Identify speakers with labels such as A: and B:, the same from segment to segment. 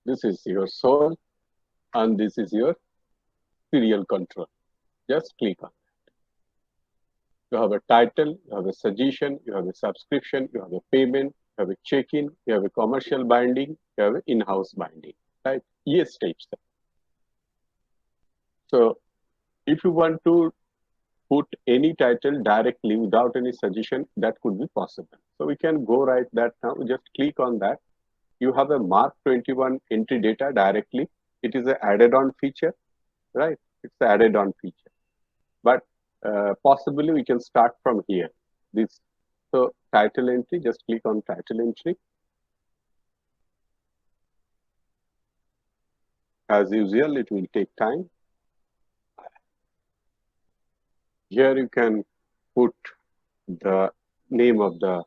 A: This is your soul and this is your serial control. Just click on. You have a title, you have a suggestion, you have a subscription, you have a payment, you have a check-in, you have a commercial binding, you have an in-house binding, right? Yes types. So if you want to put any title directly without any suggestion, that could be possible. So we can go right that now. Just click on that. You have a Mark 21 entry data directly. It is an added on feature, right? It's an added on feature. But possibly we can start from here. This so title entry, just click on title entry. As usual, it will take time. Here you can put the name of the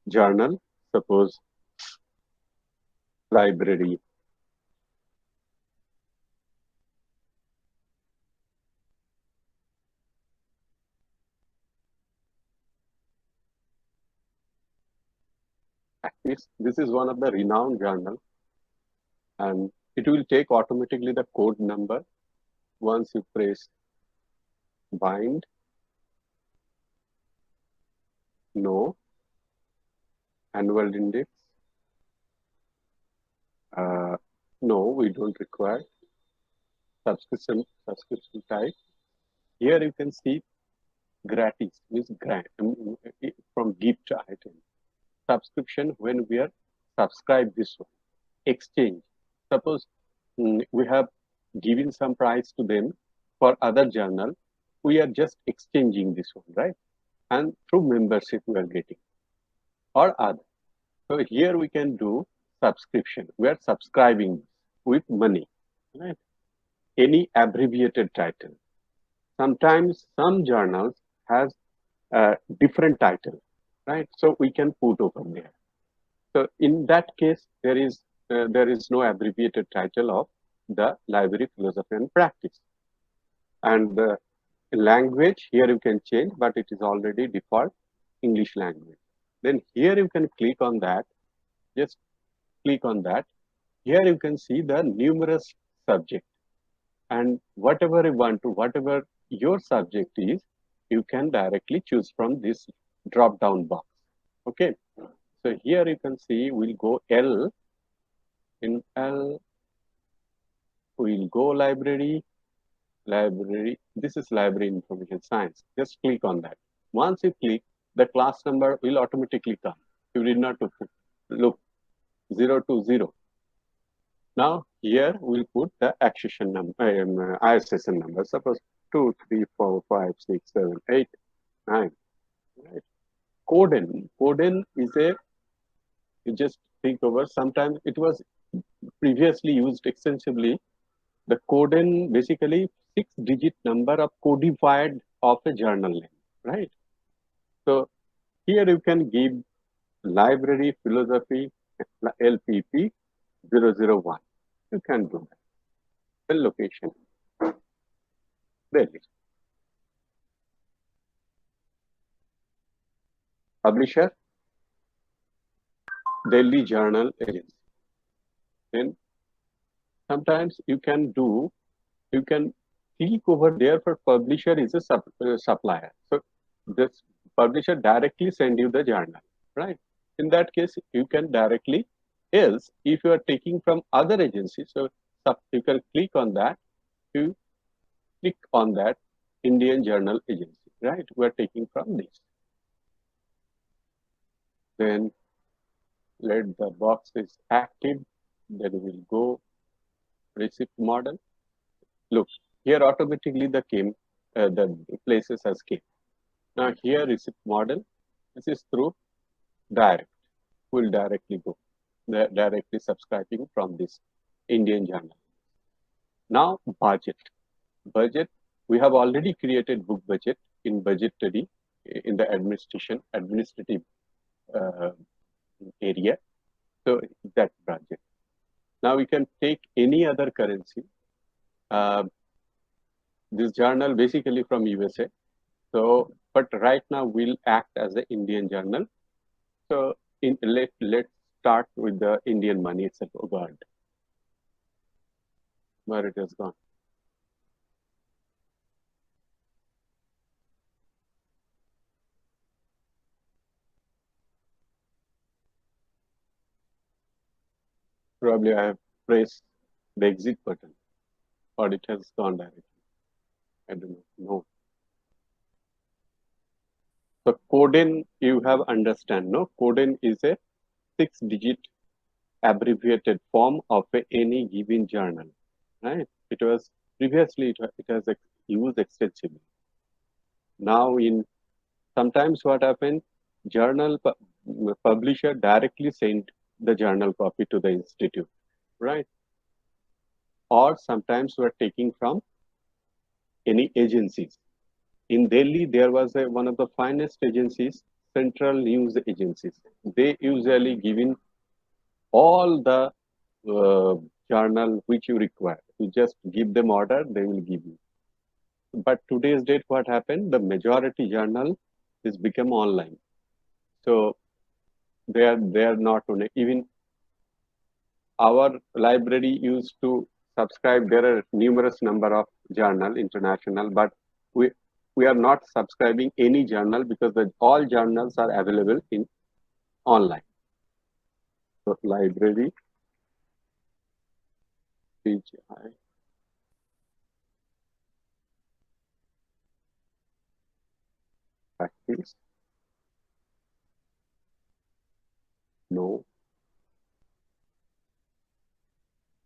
A: journal, suppose library. This is one of the renowned journal, and it will take automatically the code number once you press bind. No. Annual index. No, we don't require subscription type. Here you can see gratis means grant from gift item. Subscription when we are subscribe this one. Exchange. Suppose we have given some price to them for other journal. We are just exchanging this one, right? And through membership we are getting or other. So here we can do subscription. We are subscribing with money, right? Any abbreviated title. Sometimes some journals has a different title, right? So we can put over there. So in that case, there is no abbreviated title of the library philosophy and practice. And the language here you can change, but it is already default English language. Then here you can click on that. Just click on that. Here you can see the numerous subject, and whatever you want to, whatever your subject is, you can directly choose from this drop down box. Okay. So here you can see we'll go L. In L, we'll go library. This is library information science. Just click on that. Once you click, the class number will automatically come. You need not to look 020. Now here we'll put the accession number, ISSN number. Suppose 2, 3, 4, 5, 6, 7, 8, 9. Right? Coden is a, you just think over. Sometimes it was previously used extensively. The coden basically 6-digit number of codified of a journal name, right? So here you can give library philosophy LPP 001. You can do that. The location, Delhi. Publisher, Delhi Journal Agency. Then sometimes you can click over there for publisher is a supplier. So this publisher directly send you the journal, right? In that case, you can directly, else if you are taking from other agencies, so you can click on that, you click on that Indian Journal Agency, right? We are taking from this. Then let the box is active, then we'll go receipt model. Look, here automatically the places has came. Now here receipt model, this is through direct. We'll directly go, directly subscribing from this Indian journal. Now budget. Budget, we have already created book budget in budgetary in the administrative area. So that budget. Now we can take any other currency. This journal basically from USA. So, but right now we'll act as the Indian journal. So let's start with the Indian money itself. Oh God. where it has gone. Probably I have pressed the exit button, or it has gone directly. I don't know. No. So Coden, you have understand, no? Coden is a 6-digit abbreviated form of any given journal, right? It was previously it has used extensively. Now in sometimes what happened, journal publisher directly sent the journal copy to the institute, right? Or sometimes we're taking from any agencies. In Delhi, there was one of the finest agencies, Central News Agencies. They usually giving all the uh, journal which you require. You just give them order, they will give you. But today's date, what happened? The majority journal is become online. So they are not on it. Even our library used to subscribe. There are numerous number of journal international, but we we are not subscribing any journal because all journals are available in online. So library PGI practice no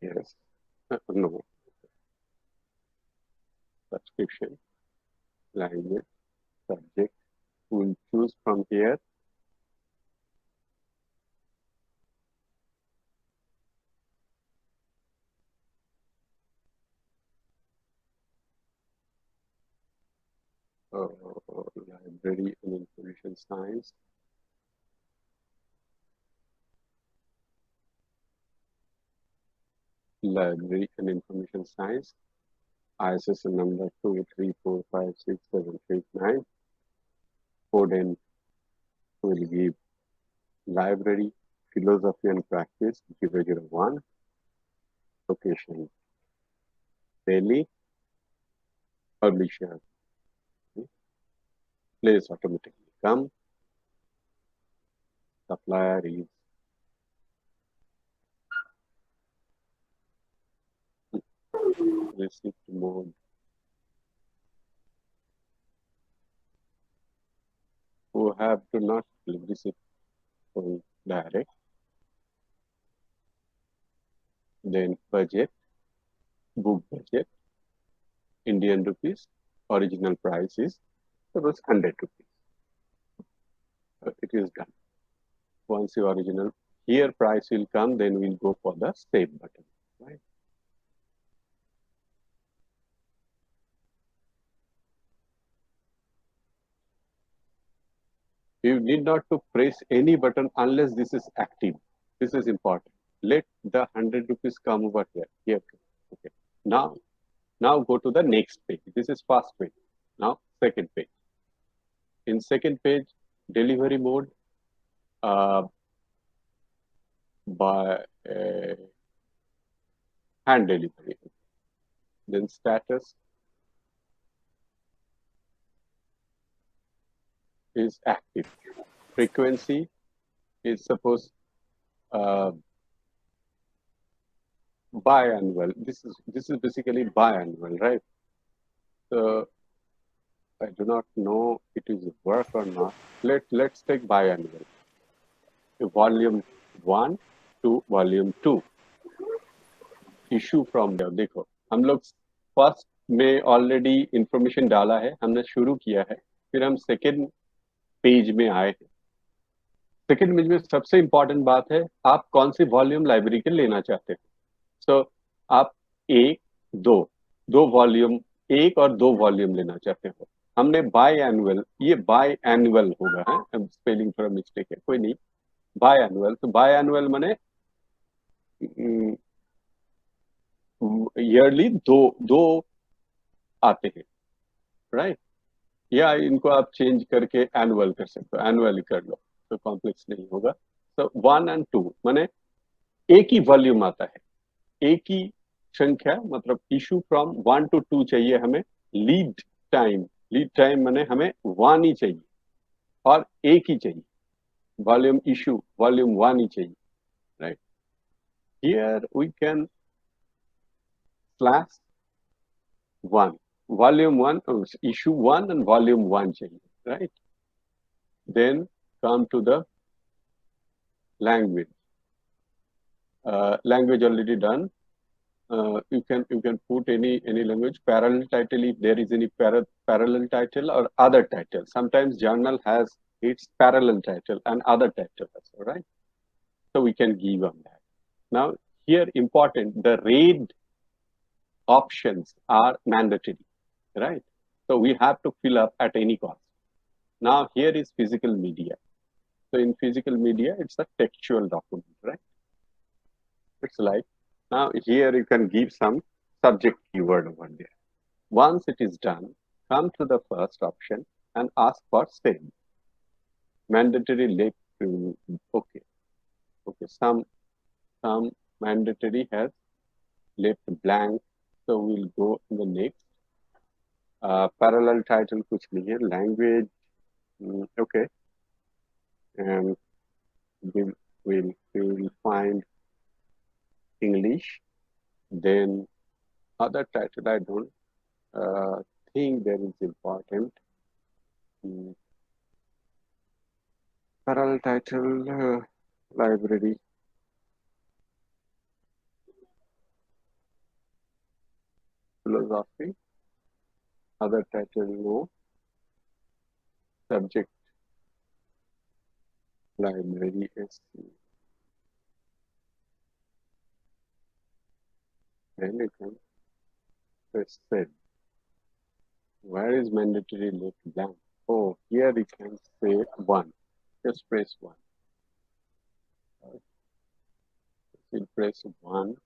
A: yes no subscription language subject. We'll choose from here. Uh, Library and information science. Library and information science. ISSN number 234567889. Coden will give library, philosophy and practice 001. Location Delhi. Publisher. Place automatically come. Supplier is receipt mode. Who have to not receipt from direct. Then budget, book budget, Indian rupees. Original price is suppose 100 rupees. It is done. Once your original here price will come, then we'll go for the save button. Right? You need not to press any button unless this is active. This is important. Let the 100 rupees come over here. Here. Okay. Now go to the next page. This is first page. Now second page. In second page, delivery mode by hand delivery. Then status is active. Frequency is suppose biannual. This is basically biannual, right? So I do not know it is work or not. Let's take biannual. Volume 1 to volume 2 issue from देखो हम लोग first में already information डाला है, हमने शुरू किया है, फिर हम सेकेंड पेज में आए हैं. सेकेंड पेज में सबसे इंपॉर्टेंट बात है आप कौन सी वॉल्यूम लाइब्रेरी के लेना चाहते हैं. सो आप एक दो वॉल्यूम, एक और दो वॉल्यूम लेना चाहते हो. हमने बाय एनुअल, ये बाय एनुअल होगा है, स्पेलिंग थोड़ा मिस्टेक है, कोई नहीं. बाय एनुअल, तो बाय एनुअल माने ईयरली दो आते हैं, राइट. या इनको आप चेंज करके एनुअल कर सकते हो, एनुअली कर लो तो कॉम्प्लेक्स नहीं होगा. तो 1 और 2 माने एक ही वॉल्यूम आता है, एक ही संख्या मतलब इशू फ्रॉम 1 to 2 चाहिए हमें। लीड टाइम माने हमें 1 ही चाहिए और एक ही चाहिए। वॉल्यूम इशू वॉल्यूम 1 ही चाहिए, right. Here we can slash 1, volume 1, issue 1 and volume 1 चाहिए, right. Then come to the language. Language already done. You can put any language. Parallel title, if there is any parallel title or other title. Sometimes journal has its parallel title and other title also, right? So we can give on that. Now here important, the read options are mandatory, right? So we have to fill up at any cost. Now here is physical media. So in physical media, it's a textual document, right? It's like, now here you can give some subject keyword over there. Once it is done, come to the first option and ask for save. Mandatory left to, okay. Some mandatory has left blank, so we'll go in the next. Parallel title kuch nahi hai, language, okay. And we'll find English. Then other title I don't think there is important. Parallel title, library. Philosophy. Other title no. Subject library SC. Then you can press save. Where is mandatory left blank? Oh, here you can say 1. Just press 1. You'll press 1.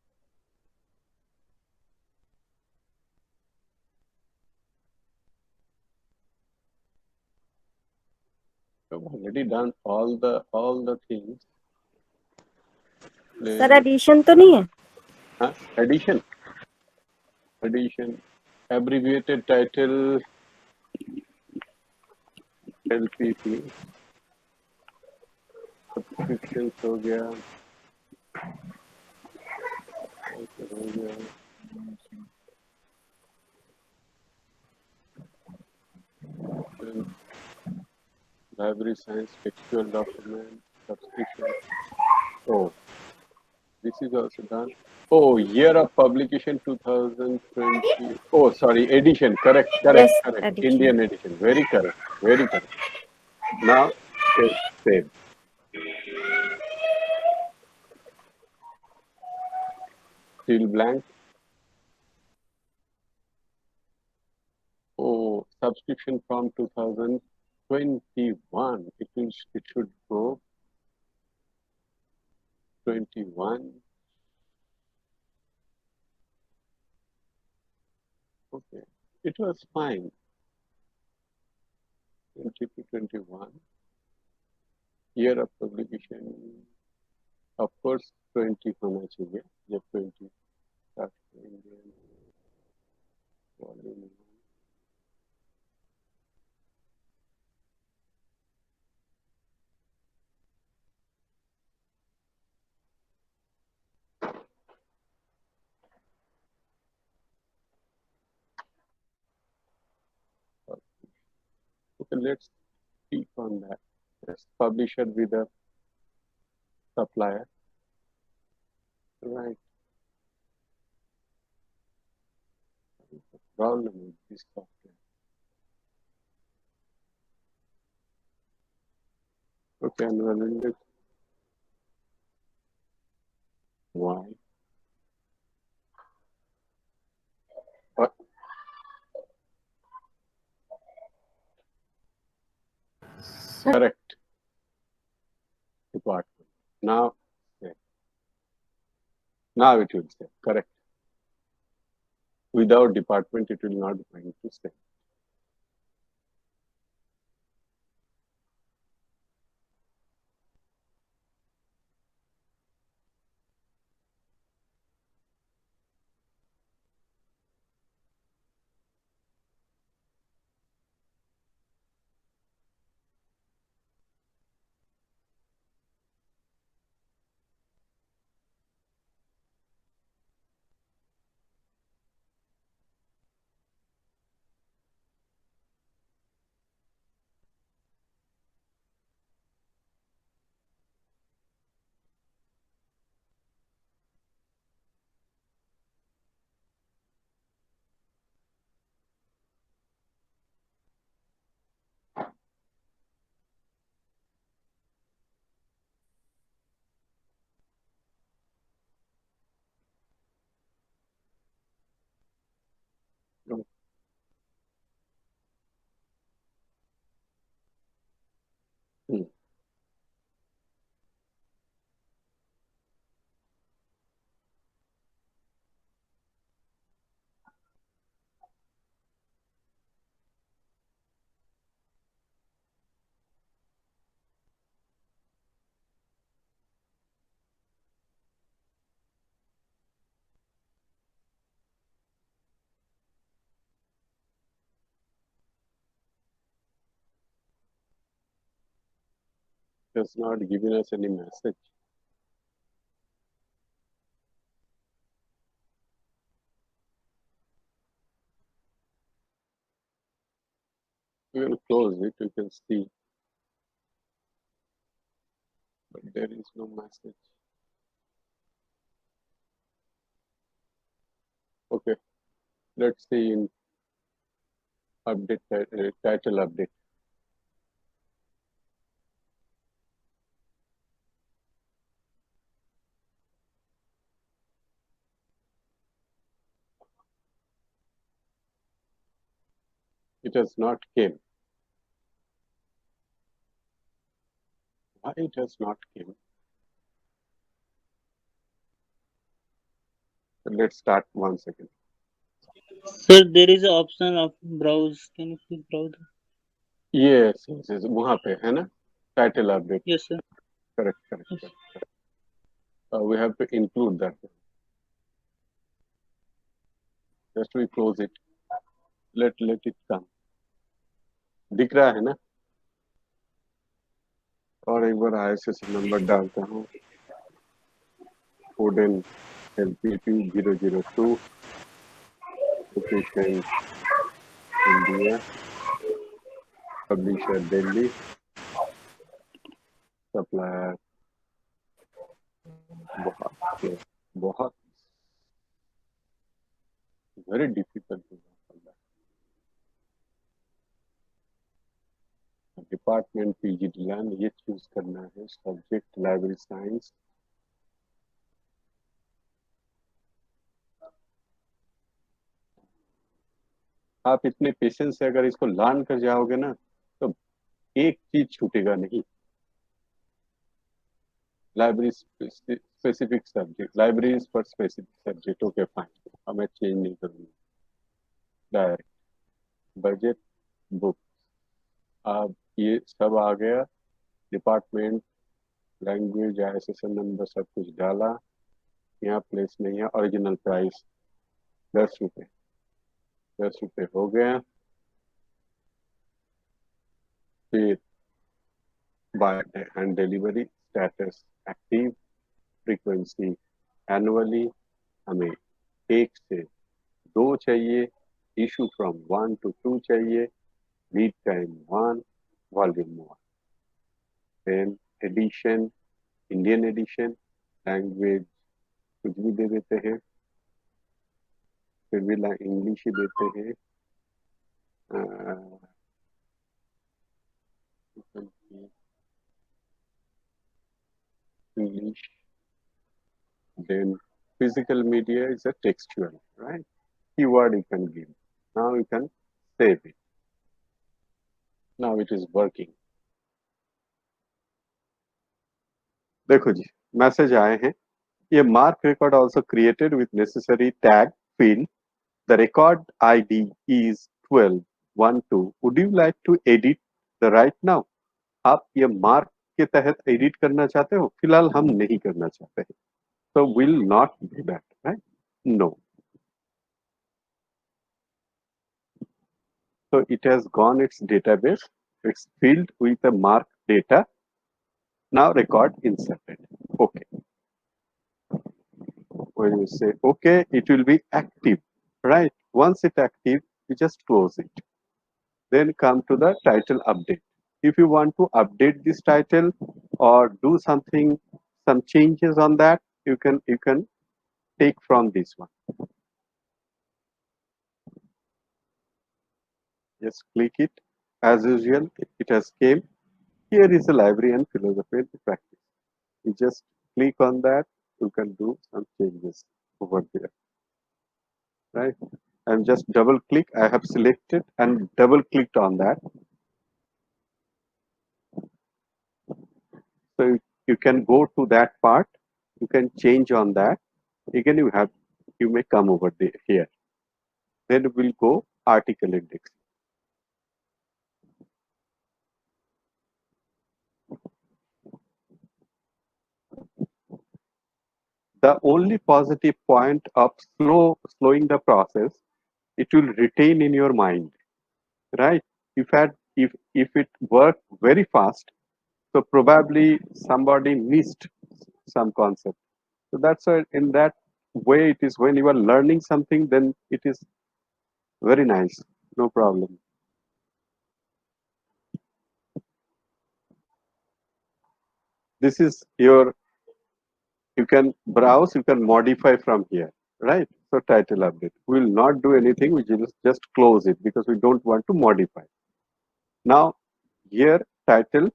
A: I've already done all the things.
B: Sir edition तो नहीं है?
A: Huh? Addition, abbreviated title, LPP, subscriptions हो गया, हो गया. Library science, textual document, subscription. Oh, this is also done. Oh, year of publication 2020. Oh, sorry, edition. Correct.
B: Yes,
A: Correct.
B: edition.
A: Indian edition. Very correct. Now, save. Still blank. Oh, subscription from 2021. It should go 21. Okay, it was fine. 20 to 21. Year of publication. Of course, 20 होना चाहिए. जब 20 start करेंगे. Volume. Okay, let's click on that. Yes, publisher with a supplier. Right. The problem with this software. Okay, I'm running it. Why? What? Correct. Department. Now, yeah. Now it will say correct. Without department, it will not going to say. has not given us any message. You can close it, you can see, but there is no message. Okay, let's see in update, title update. It has not came. Why it has not came? So let's start once again.
B: Sir, there is an option of browse. Can you please browse?
A: Yes, yes, yes. वहाँ पे है ना? Title update.
B: Yes, sir.
A: Correct, correct,
B: Yes.
A: correct. We have to include that. Just we close it. Let it come. दिख रहा है ना? और एक बार ISSN नंबर डालता हूँ. Foden LPP 002 location India, publisher Delhi, supplier बहुत very difficult to handle. Department PG design ये चूज करना है. Subject library science. आप इतने पेशेंस से अगर इसको लर्न कर जाओगे ना तो एक चीज छूटेगा नहीं. Library specific subject, libraries for specific subject. Okay fine, अब मैं चेंज नहीं करूंगा. Direct budget book. अब ये सब आ गया. डिपार्टमेंट, लैंग्वेज, ISSN नंबर सब कुछ डाला. यहाँ प्लेस नहीं है. ओरिजिनल प्राइस 10 रुपये. 10 रुपये हो गया. फिर buy and delivery status active. Frequency annually. हमें 1 से 2 चाहिए. इशू फ्रॉम 1 to 2 चाहिए. Lead time 1. Volume 1. Then edition, Indian edition. Language कुछ भी दे देते हैं. फिर भी इंग्लिश ही देते हैं. English. Then physical media is a textual, right? Keyword you can give. Now you can save it. Now it is working. देखो जी, मैसेज आए हैं. ये mark record also created with necessary tag field. The record ID is 1212. Would you like to edit the right now? आप ये mark के तहत edit करना चाहते हो? फिलहाल हम नहीं करना चाहते हैं. So will not do that, right? No. So it has gone its database. It's filled with the mark data. Now record inserted. Okay. When you say okay, it will be active, right? Once it active, you just close it. Then come to the title update. If you want to update this title or do something, some changes on that, you can take from this one. Just click it. As usual, it has came. Here is the library and philosophy and practice. You just click on that, you can do some changes over there, right? I'm just double click. I have selected and double clicked on that. So you can go to that part. You can change on that. Again, you may come over there here. Then we'll go article index. The only positive point of slowing the process, it will retain in your mind, right? If it worked very fast, So probably somebody missed some concept. So that's why in that way it is when you are learning something, then it is very nice, no problem. This is your, you can browse, you can modify from here, right? So title update. We will not do anything, we will just close it because we don't want to modify. Now here title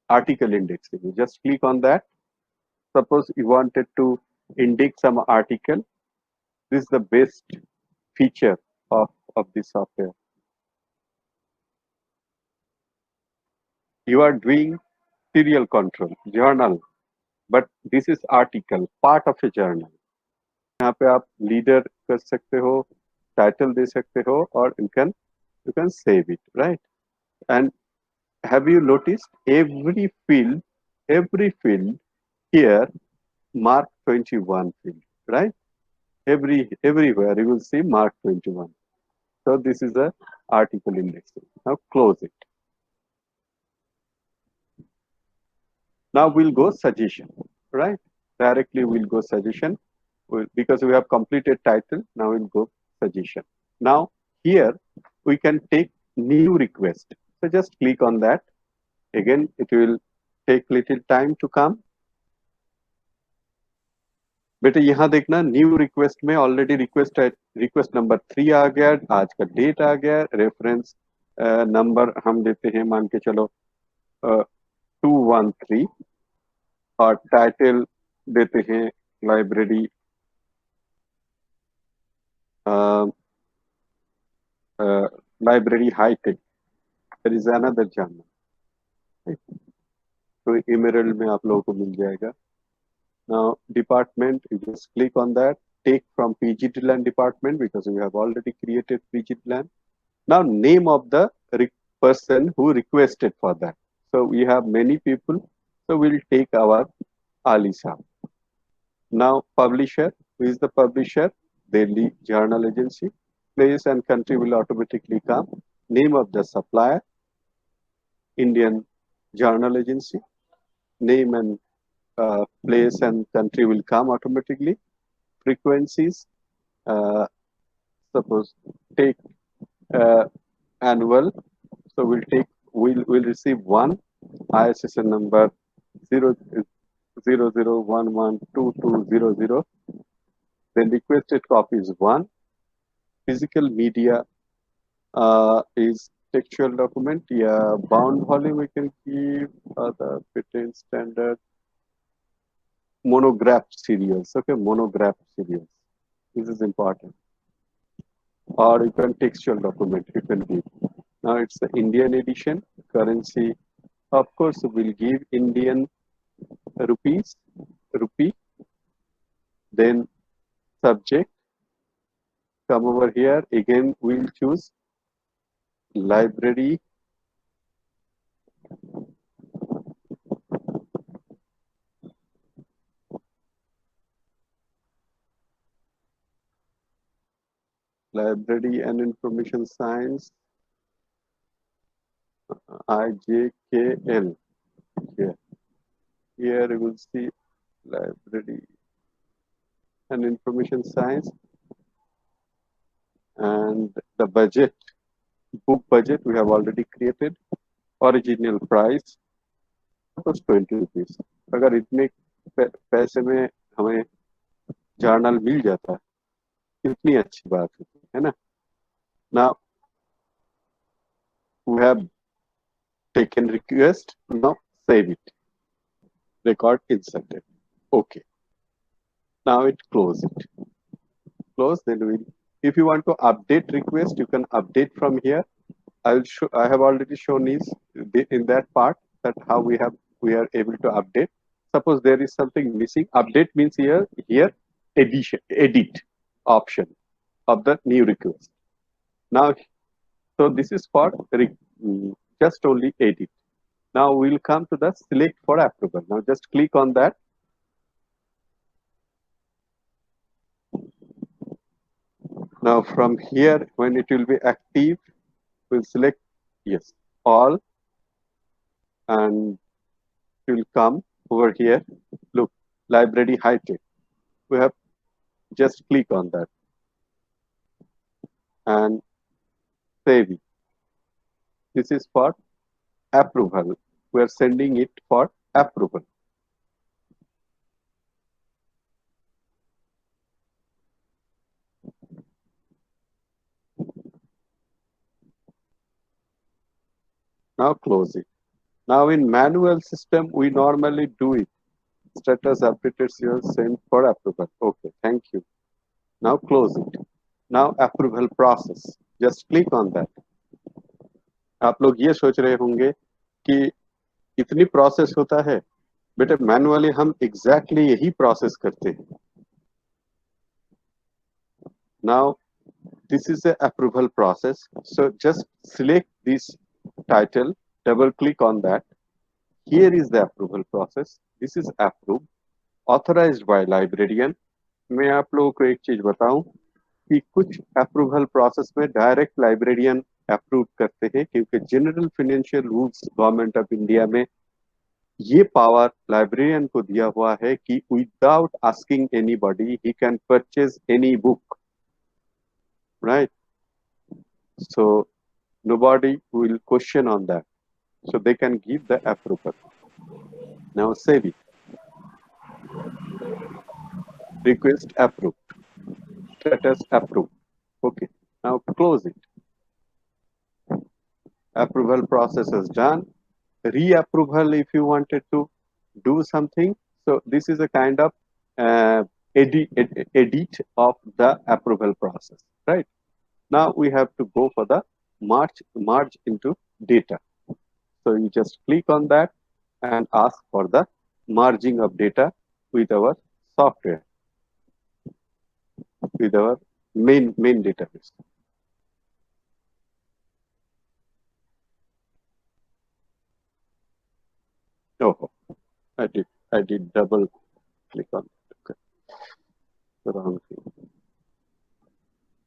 A: article indexing. You just click on that. Suppose you wanted to index some article. This is the best feature of this software. You are doing serial control, journal, but this is article, part of a journal. यहाँ पे आप leader कर सकते हो, title दे सकते हो, और you can save it, right? And have you noticed every field here mark 21 field, right? Everywhere you will see mark 21. So this is a article indexing. Now close it. Now we'll go suggestion, right? Directly we'll go suggestion. Because we have completed title, now we'll go suggestion. Now here we can take new request. So just click on that. Again, it will take little time to come. बेटे यहाँ देखना new request में already request number 3 आ गया, आज का date आ गया, reference number हम देते हैं, मान के चलो 213, और टाइटल देते हैं library library high tech. There is another journal, तो इमेरल्ड में आप लोगों को मिल जाएगा. Now department, you just click on that, take from pgdlan department because we have already created pgdlan. Now name of the person who requested for that. So we have many people, so we'll take our Alisa. Now publisher, who is the publisher? Delhi Journal Agency. Place and country will automatically come. Name of the supplier, Indian Journal Agency. Name and place and country will come automatically. Frequencies, suppose take annual, so we'll receive one ISSN number 00112200. Then requested copy is 1. Physical media is textual document. Yeah, bound volume we can give the patent standard. Monograph serials, okay, monograph serials. This is important. Or you can textual document, you can give. Now it's the Indian edition. Currency, of course, we'll give Indian rupees, rupee. Then subject, come over here, again we'll choose library. Library and Information Science, IJKL. Here you will see Library and Information Science, and the budget, book budget we have already created. Original price was 20 rupees. अगर इतने पैसे में हमें journal मिल जाता, कितनी अच्छी बात होती है ना. Now we have taken request. Now save it. Record inserted. Okay. Now it close it. Close. Then we. If you want to update request, you can update from here. I have already shown is in that part that how we are able to update. Suppose there is something missing. Update means here edit option of the new request. Now, so this is for just only edit. Now we will come to the select for approval. Now just click on that. Now from here, when it will be active, we'll select yes, all, and it will come over here. Look, library high-tech. We have just click on that and save it. This is for approval. We are sending it for approval. Now close it. Now in manual system, we normally do it. Status updated your send for approval. Okay, thank you. Now close it. Now approval process. Just click on that. आप लोग ये सोच रहे होंगे कि इतनी process होता है, बेटे मैनुअली हम एग्जैक्टली यही प्रोसेस करते हैं. Now this is the approval process. So just select this title, double click on that. Here is the approval process. This is approved, authorized by librarian. मैं आप लोगों को एक चीज बताऊं कि कुछ अप्रूवल प्रोसेस में डायरेक्ट लाइब्रेरियन अप्रूव करते हैं, क्योंकि general financial rules government of India में ये पावर लाइब्रेरियन को दिया हुआ है कि without asking anybody he can purchase any book, right? So nobody will question on that, so they can give the approval. Now save it. Request approved, status approved. Okay, now close it. Approval process is done. Reapproval, if you wanted to do something, so this is a kind of edit of the approval process, right? Now we have to go for the merge into data. So you just click on that and ask for the merging of data with our software, with our main database. Oh, I did double click on it. Okay. The wrong thing.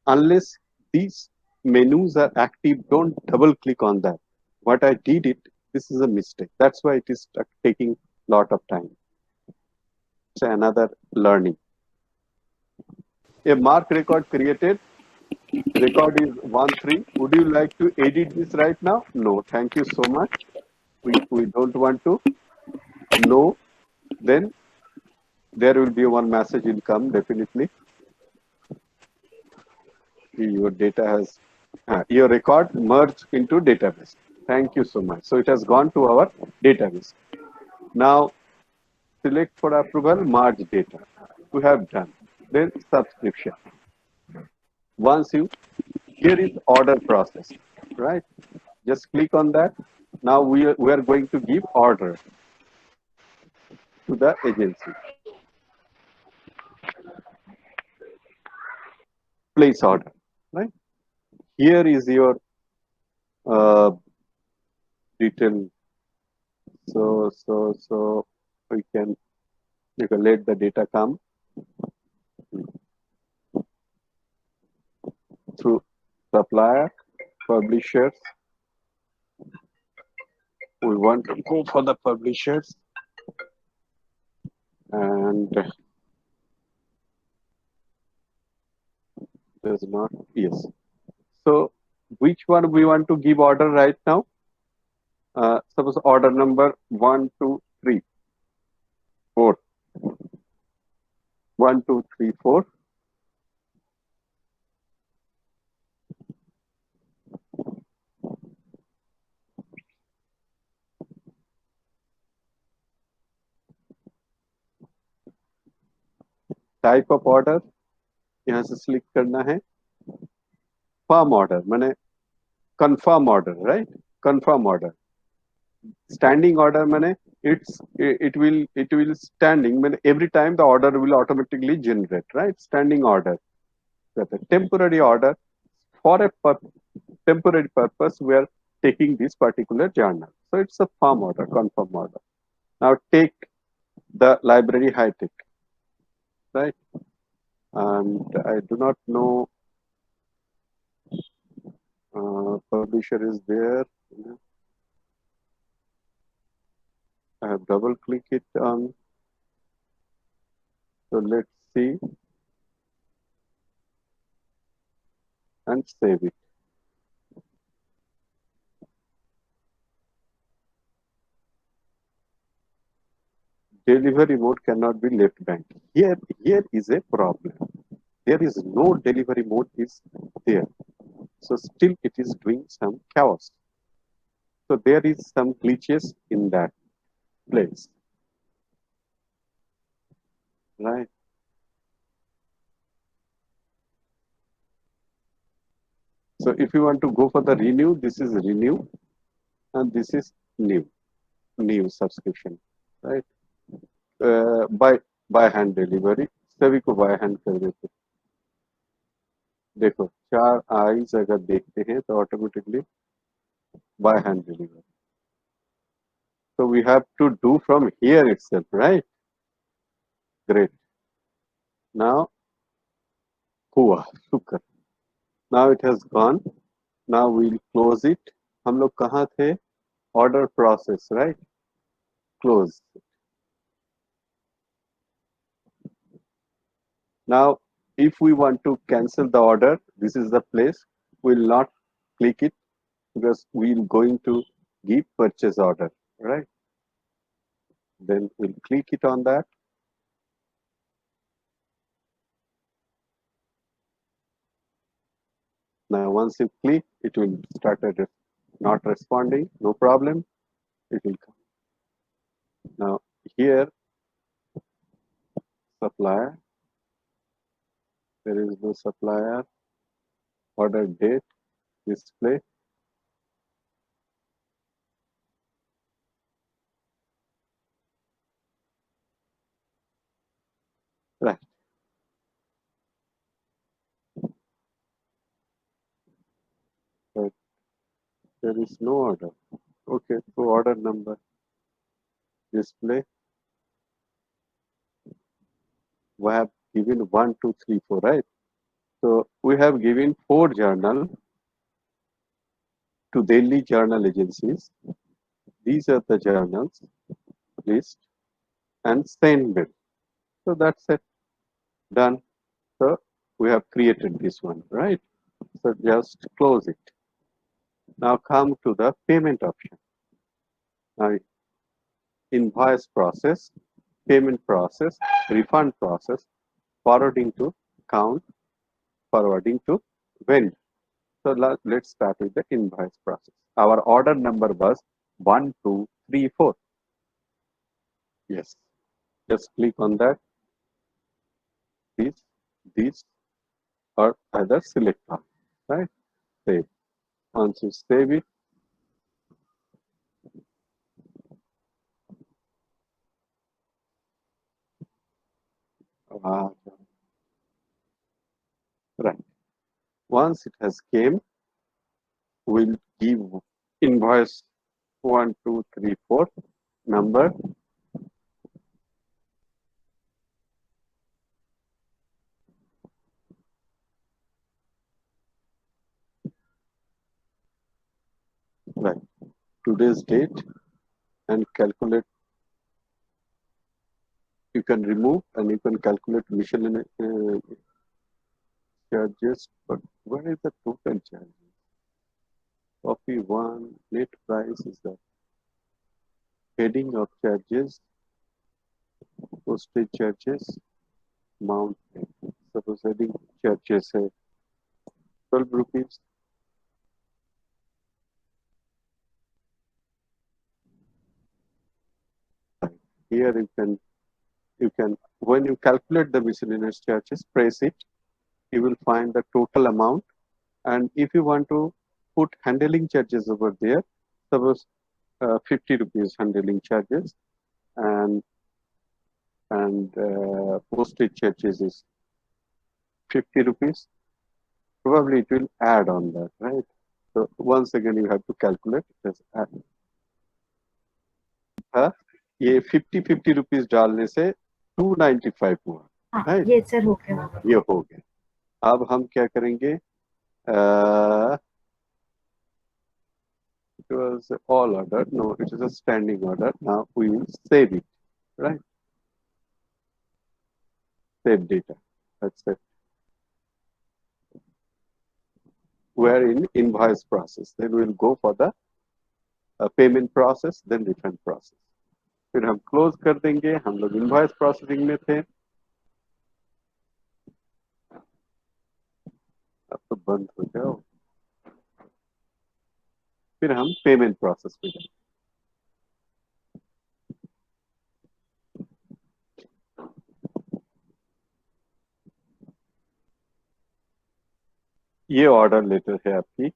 A: Unless these menus are active, don't double click on that. What I did it, this is a mistake. That's why it is taking a lot of time. It's another learning. A mark record created. Record is 1-3. Would you like to edit this right now? No, thank you so much. We don't want to. No, then there will be one message will come definitely. Your data has, your record merged into database. Thank you so much. So it has gone to our database. Now select for approval, merge data. We have done. Then subscription. Once you, here is order process, right? Just click on that. Now we are going to give order to the agency. Place order, right? Here is your detail. So we can, you can let the data come through supplier, publishers. We want to go for the publishers, and there's not, yes. So which one we want to give order right now? Suppose order number 1, 2, 3, 4. 1, 2, 3, 4. Type of order यहाँ से select करना है. Firm order माने confirm order, right? Confirm order. Standing order माने it will standing माने every time the order will automatically generate, right? Standing order. Temporary order, for a temporary purpose we are taking this particular journal. So it's a firm order, confirm order. Now take the library high-tech, right? And I do not know, publisher is there. I have double click it on. So let's see and save it. Delivery mode cannot be left bank. Here is a problem. There is no delivery mode is there. So still it is doing some chaos. So there is some glitches in that place, right? So if you want to go for the renew, this is renew and this is new subscription, right? By hand delivery सभी को by hand कर देते। देखो 4 eyes अगर देखते हैं तो automatically by hand delivery. So we have to do from here itself, right? Great. Now, हुआ शुक्र। Now it has gone. Now we'll close it. हम लोग कहाँ थे? Order process, right? Close. Now, if we want to cancel the order, this is the place. We'll not click it because we're going to give purchase order, right? Then we'll click it on that. Now, once you click, it will start not responding. No problem. It will come. Now, here, supplier. There is no supplier. Order date. Display. Right. But there is no order. Okay, so order number. Display. We have given 1, 2, 3, 4, right? So we have given 4 journal to Delhi journal agencies. These are the journals list and send bill. So that's it. Done. So we have created this one, right? So just close it. Now come to the payment option. Now invoice process, payment process, refund process, forwarding to account, forwarding to vendor. So let's start with the invoice process. Our order number was 1, 2, 3, 4. Yes. Just click on that. These or either select all, right? Save. Once you save it, right. Once it has came, we'll give invoice 1, 2, 3, 4 number. Right. Today's date and calculate. You can remove and you can calculate miscellaneous charges. But where is the total charges? Copy 1, net price is the heading of charges, postage charges, amount. Suppose heading charges 12 rupees. Here you can when you calculate the miscellaneous charges, press it, you will find the total amount. And if you want to put handling charges over there, suppose 50 rupees handling charges and postage charges is 50 rupees, probably it will add on that, right? So once again you have to calculate it as add. ये 50 rupees डालने से 295 हुआ, right?
C: ये sir हो गया।
A: ये हो गया। अब हम क्या करेंगे, It was all order. No, it is a standing order. Now we will save it, right? Save data. That's it. We're in invoice process. Then we'll go for the payment process, then refund process. फिर हम close कर देंगे. हम लोग invoice processing में थे. अब तो बंद हो जाओ. फिर हम पेमेंट प्रोसेस पे जाएंगे. ये ऑर्डर लेटर है आपकी.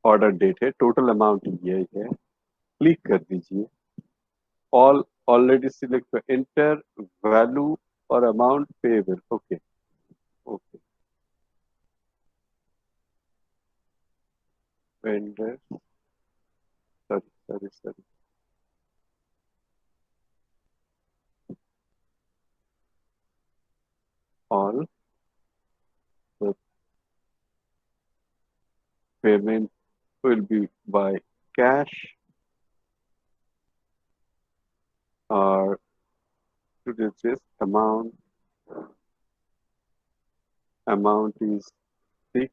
A: ऑर्डर डेट है. टोटल अमाउंट ये है. क्लिक कर दीजिए. All already select enter value और amount payable. Okay okay. Vendor sorry all payment will be by cash or this amount is 6.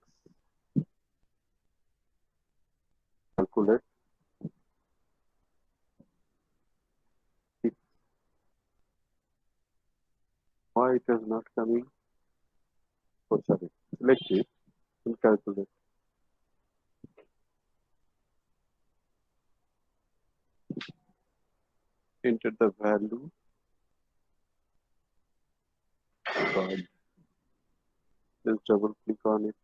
A: Calculate 6. Why it is not coming? Oh, sorry. Select it and calculate. Enter the value. God. Just double click on it.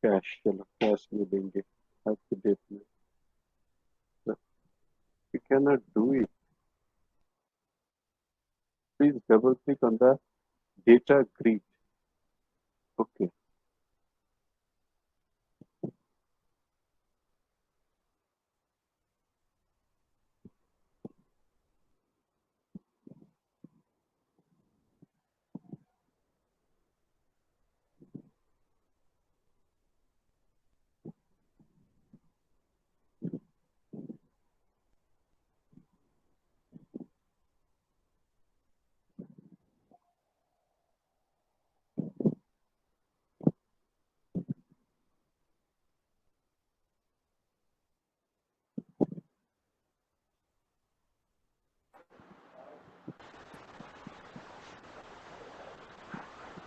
A: Cash. चलो cash में देंगे. आज की date में. You cannot do it. Please double click on the data grid. Okay.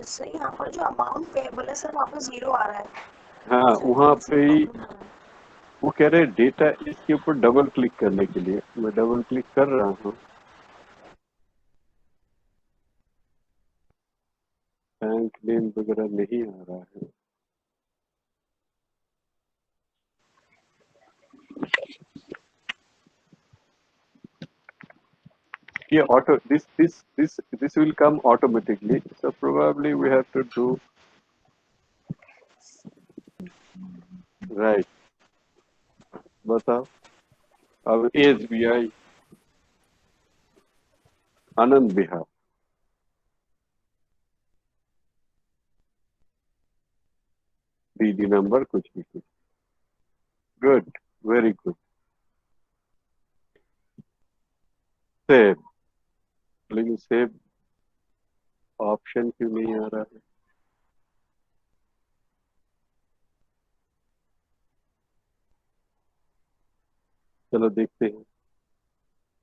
C: इससे यहाँ पर जो अमाउंट पेएबल है सर वहाँ पे 0 आ रहा है.
A: हाँ वहाँ पे ही वो कह रहे हैं डेटा. इसके ऊपर डबल क्लिक करने के लिए मैं डबल क्लिक कर रहा हूँ. बैंक नेम वगैरह नहीं आ रहा है. Yeah, this will come automatically. So probably we have to do right. बताओ. अब SBI Anand Vihar. DD number कुछ भी कुछ. गुड. Very good. सेव. लेकिन सेव ऑप्शन क्यों नहीं आ रहा है? चलो देखते हैं.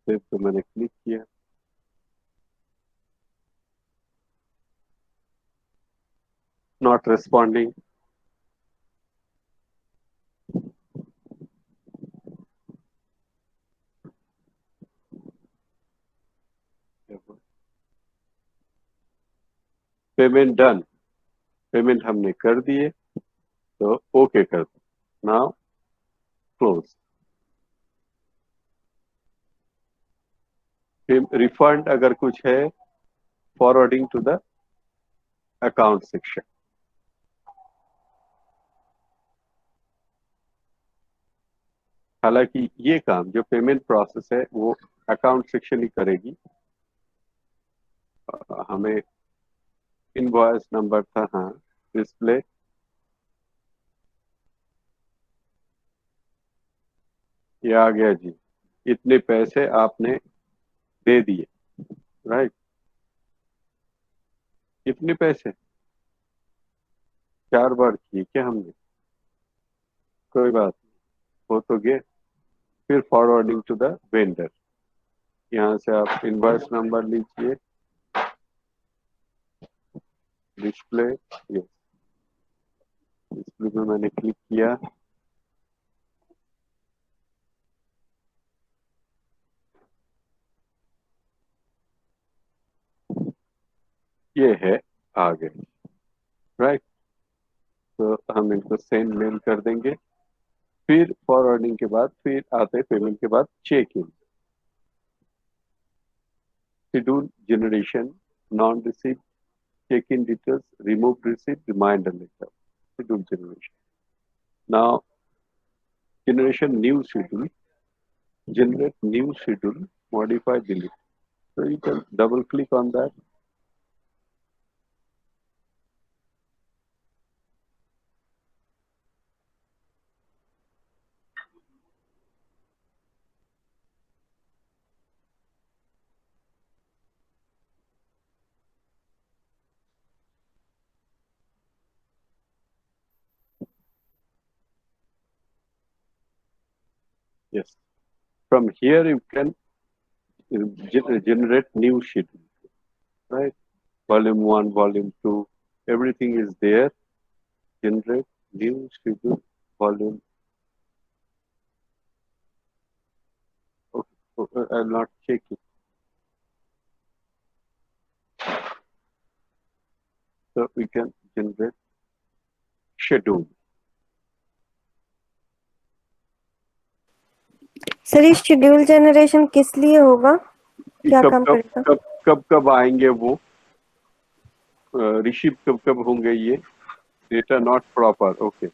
A: सेव तो मैंने क्लिक किया. Not responding. Payment done. Payment हमने कर दिए तो ओके कर दो. Now close. रिफंड अगर कुछ है forwarding to the account section. हालांकि ये काम जो पेमेंट प्रोसेस है वो अकाउंट सेक्शन ही करेगी. हमें इनवॉइस नंबर था. हाँ डिस्प्ले, ये आ गया जी, इतने पैसे आपने दे दिए, राइट। कितने पैसे? 4 बार किए क्या हमने? कोई बात नहीं, हो तो गए। फिर फॉरवर्डिंग टू द वेंडर, यहाँ से आप इनवॉइस नंबर लीजिए, डिस्प्ले, यस, डिस्प्ले में मैंने क्लिक किया, ये है, आ गए, राइट। तो हम इनको सेंड मेल कर देंगे। फिर फॉरवर्डिंग के बाद फिर आते पेमेंट के बाद check in, schedule generation, non receive, check in details, remove receive, reminder letter, schedule generation. Now generation new schedule, generate new schedule, modify, delete. So you can double click on that. Yes. From here you can generate new schedule, right? Volume 1, volume 2, everything is there. Generate new schedule, volume. Okay, okay, I'll not check it. So we can generate schedule.
D: Sir ये schedule generation किस लिए होगा, क्या
A: कब
D: काम
A: कब
D: करेगा?
A: कब कब कब आएंगे वो, रिसीव कब कब होंगे ये, data not proper, okay.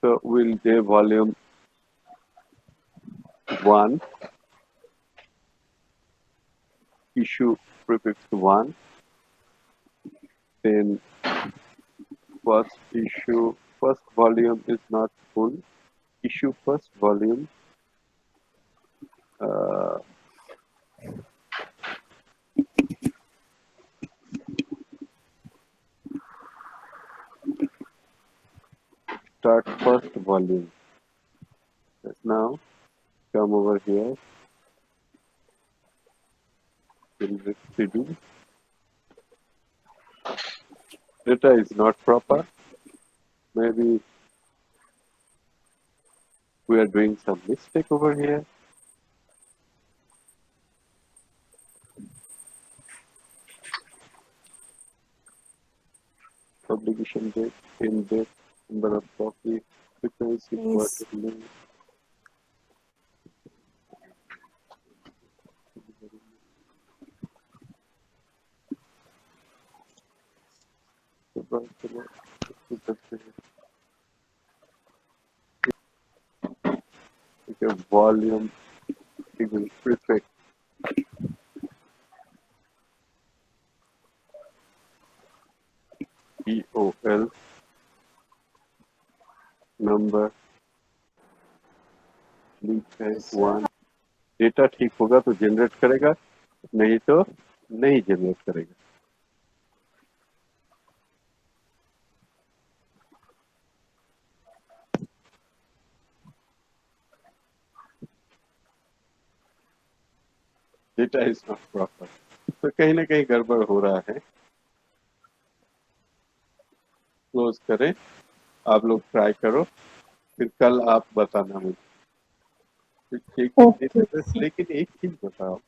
A: So we'll say volume 1, issue prefix 1, then first issue, first volume is not full, issue first volume, uh, start first volume. Now come over here, generate schedule. Data is not proper. Maybe we are doing some mistake over here. Publication date, in date, number of copies, frequency,
D: Yes.
A: quarterly. Okay, volume, single prefix, EOL, number, lead time 1. Data ठीक होगा तो generate करेगा, नहीं तो नहीं generate करेगा। Data is not proper, तो कहीं ना कहीं गड़बड़ हो रहा है। क्लोज करें, आप लोग ट्राई करो, फिर कल आप बताना मुझे। लेकिन एक चीज बताओ,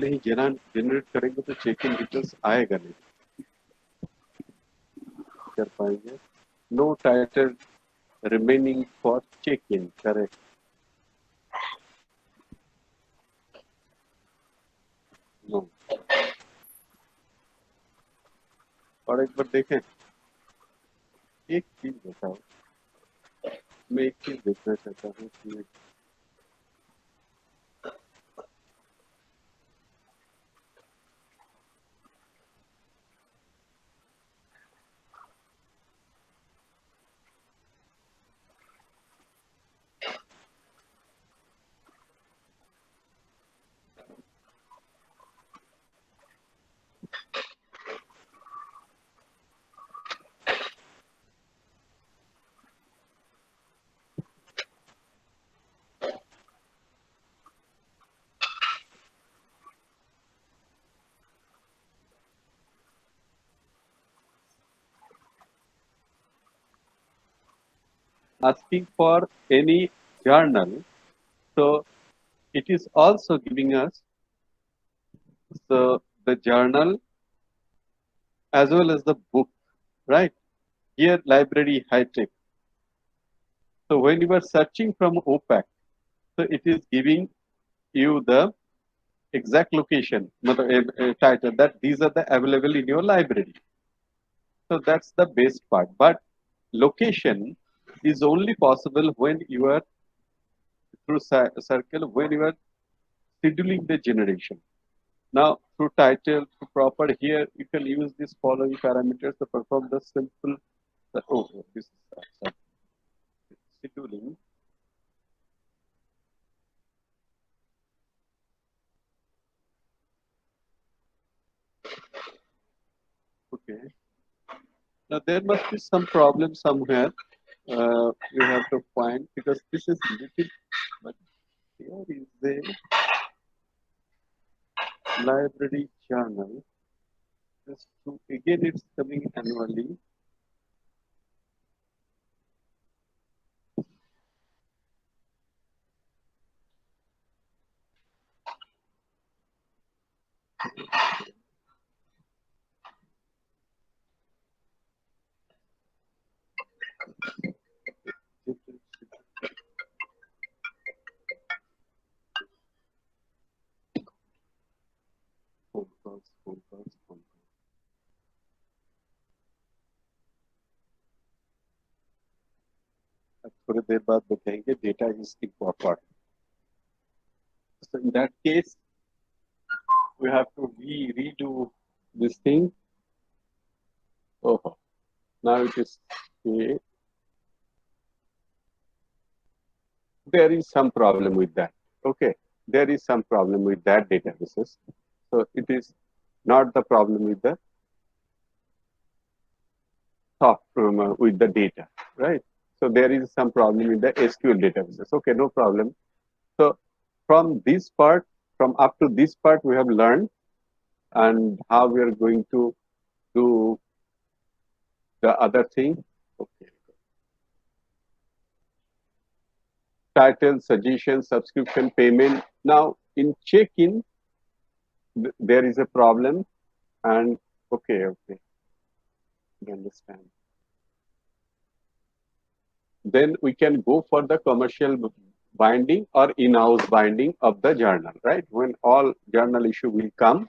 A: नहीं जनरेट करेंगे तो चेक इन डिटेल्स आएगा नहीं, कर पाएंगे। No title remaining for check in, correct. No, और एक बार देखें, एक चीज बताओ, मैं एक चीज देखना चाहता हूँ कि asking for any journal. So it is also giving us the journal as well as the book, right? Here, library high tech. So when you are searching from OPAC, so it is giving you the exact location, title that these are the available in your library. So that's the best part. But location is only possible when you are through circle, when you are scheduling the generation. Now, through title, through proper here, you can use these following parameters to perform the simple. This is scheduling. Okay. Now there must be some problem somewhere. You have to find because this is little. But here is the library journal. Just to again, it's coming annually. Phone calls, phone calls, phone calls. अब थोड़ी देर बाद बताएंगे data is important. So in that case, we have to redo this thing. Oh, now it is okay. There is some problem with that. Okay, there is some problem with that databases. So it is not the problem with the with the data, right? So there is some problem with the SQL databases. Okay, no problem. So from this part, from up to this part, we have learned and how we are going to do the other thing. Okay. Title, suggestion, subscription, payment. Now in check-in, there is a problem and okay, I understand. Then we can go for the commercial binding or in-house binding of the journal, right? When all journal issue will come,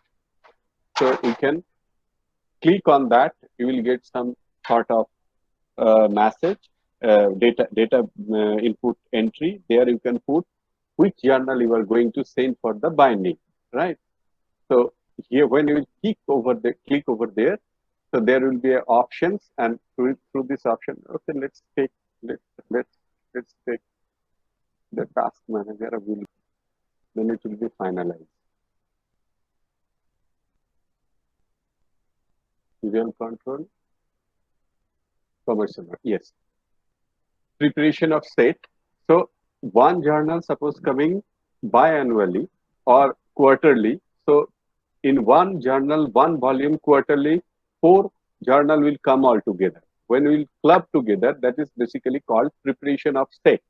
A: so you can click on that, you will get some sort of message, data input entry. There you can put which journal you are going to send for the binding, right? So here, when you click over there, so there will be options, and through this option, okay, let's take the task manager will, then it will be finalized. Serial control, commercial, yes. Preparation of set. So one journal suppose coming biannually or quarterly. So in one journal, one volume quarterly, 4 journal will come all together. When we will club together, that is basically called preparation of set.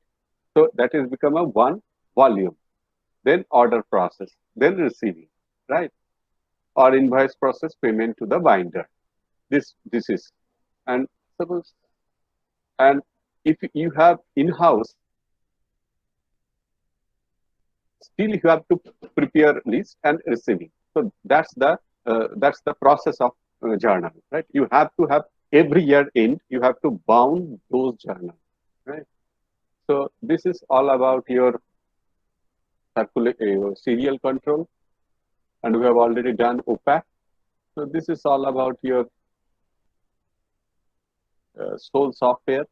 A: So that is become a one volume. Then order process, then receiving, right? Or invoice process, payment to the binder. This is, and suppose, and if you have in-house, still you have to prepare list and receiving. So that's the process of journal, right? You have to have every year end, you have to bound those journals, right? So this is all about your serial control, and we have already done OPAC. So this is all about your Soul software.